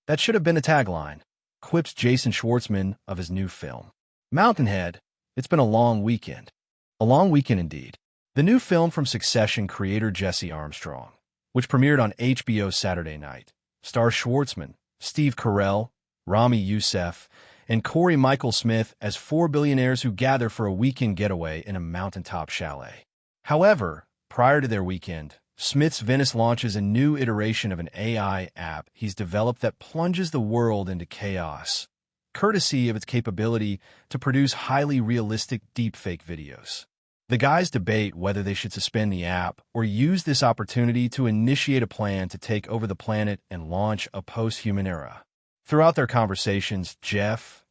That should have been a tagline, quips Jason Schwartzman of his new film. Mountainhead, it's been a long weekend. A long weekend indeed. The new film from Succession creator Jesse Armstrong, which premiered on HBO Saturday night, stars Schwartzman, Steve Carell, Ramy Youssef, and Corey Michael Smith as four billionaires who gather for a weekend getaway in a mountaintop chalet. However, prior to their weekend, Smith's Venice launches a new iteration of an AI app he's developed that plunges the world into chaos, courtesy of its capability to produce highly realistic deepfake videos. The guys debate whether they should suspend the app or use this opportunity to initiate a plan to take over the planet and launch a post-human era. Throughout their conversations,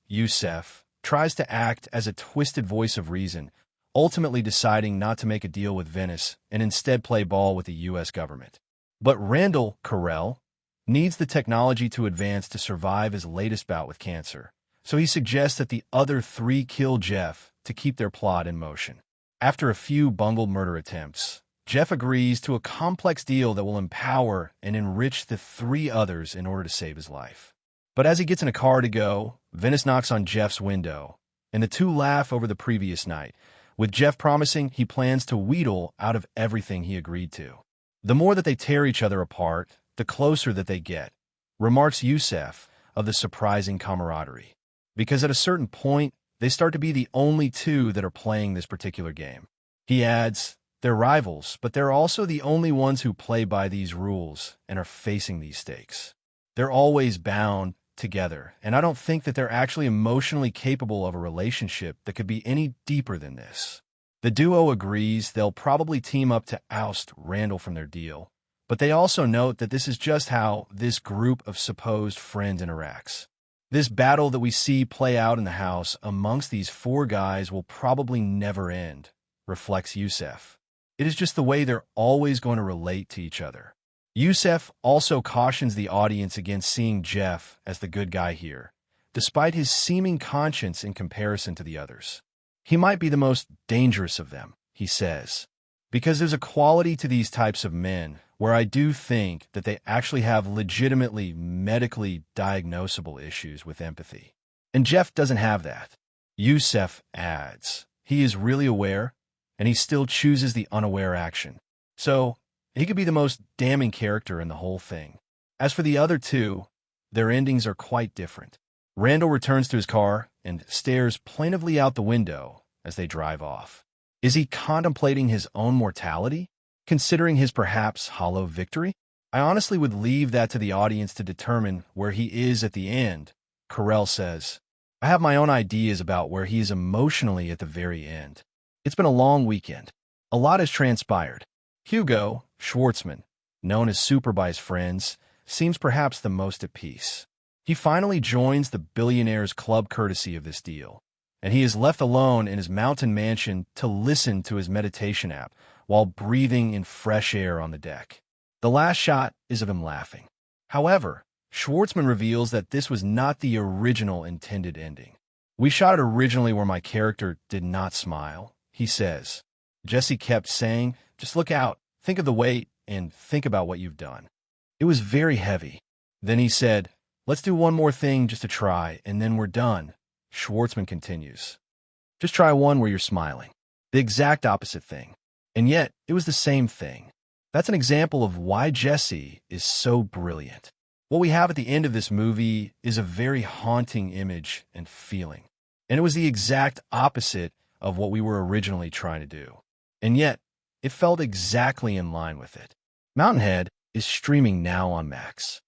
Youssef tries to act as a twisted voice of reason, ultimately deciding not to make a deal with Venice and instead play ball with the U.S. government. But Carell needs the technology to advance to survive his latest bout with cancer, so he suggests that the other three kill Jeff to keep their plot in motion. After a few bungled murder attempts, Jeff agrees to a complex deal that will empower and enrich the three others in order to save his life. But as he gets in a car to go, Venice knocks on Jeff's window, and the two laugh over the previous night, with Jeff promising he plans to wheedle out of everything he agreed to. The more that they tear each other apart, the closer that they get, remarks Youssef of the surprising camaraderie. Because at a certain point, they start to be the only two that are playing this particular game. He adds, they're rivals, but they're also the only ones who play by these rules and are facing these stakes. They're always bound together, and I don't think that they're actually emotionally capable of a relationship that could be any deeper than this. The duo agrees they'll probably team up to oust Randall from their deal, but they also note that this is just how this group of supposed friends interacts. This battle that we see play out in the house amongst these four guys will probably never end, reflects Youssef. It is just the way they're always going to relate to each other. Youssef also cautions the audience against seeing Jeff as the good guy here, despite his seeming conscience in comparison to the others. He might be the most dangerous of them, he says, because there's a quality to these types of men where I do think that they actually have legitimately medically diagnosable issues with empathy. And Jeff doesn't have that. Youssef adds, he is really aware, and he still chooses the unaware action. So, he could be the most damning character in the whole thing. As for the other two, their endings are quite different. Randall returns to his car and stares plaintively out the window as they drive off. Is he contemplating his own mortality? Considering his perhaps hollow victory? I honestly would leave that to the audience to determine where he is at the end, Carell says. I have my own ideas about where he is emotionally at the very end. It's been a long weekend. A lot has transpired. Hugo, Schwartzman, known as Super by his friends, seems perhaps the most at peace. He finally joins the billionaires' club courtesy of this deal, and he is left alone in his mountain mansion to listen to his meditation app while breathing in fresh air on the deck. The last shot is of him laughing. However, Schwartzman reveals that this was not the original intended ending. We shot it originally where my character did not smile, he says. Jesse kept saying, just look out, think of the weight, and think about what you've done. It was very heavy. Then he said, let's do one more thing just to try, and then we're done. Schwartzman continues. Just try one where you're smiling. The exact opposite thing. And yet, it was the same thing. That's an example of why Jesse is so brilliant. What we have at the end of this movie is a very haunting image and feeling. And it was the exact opposite of what we were originally trying to do. And yet, it felt exactly in line with it. Mountainhead is streaming now on Max.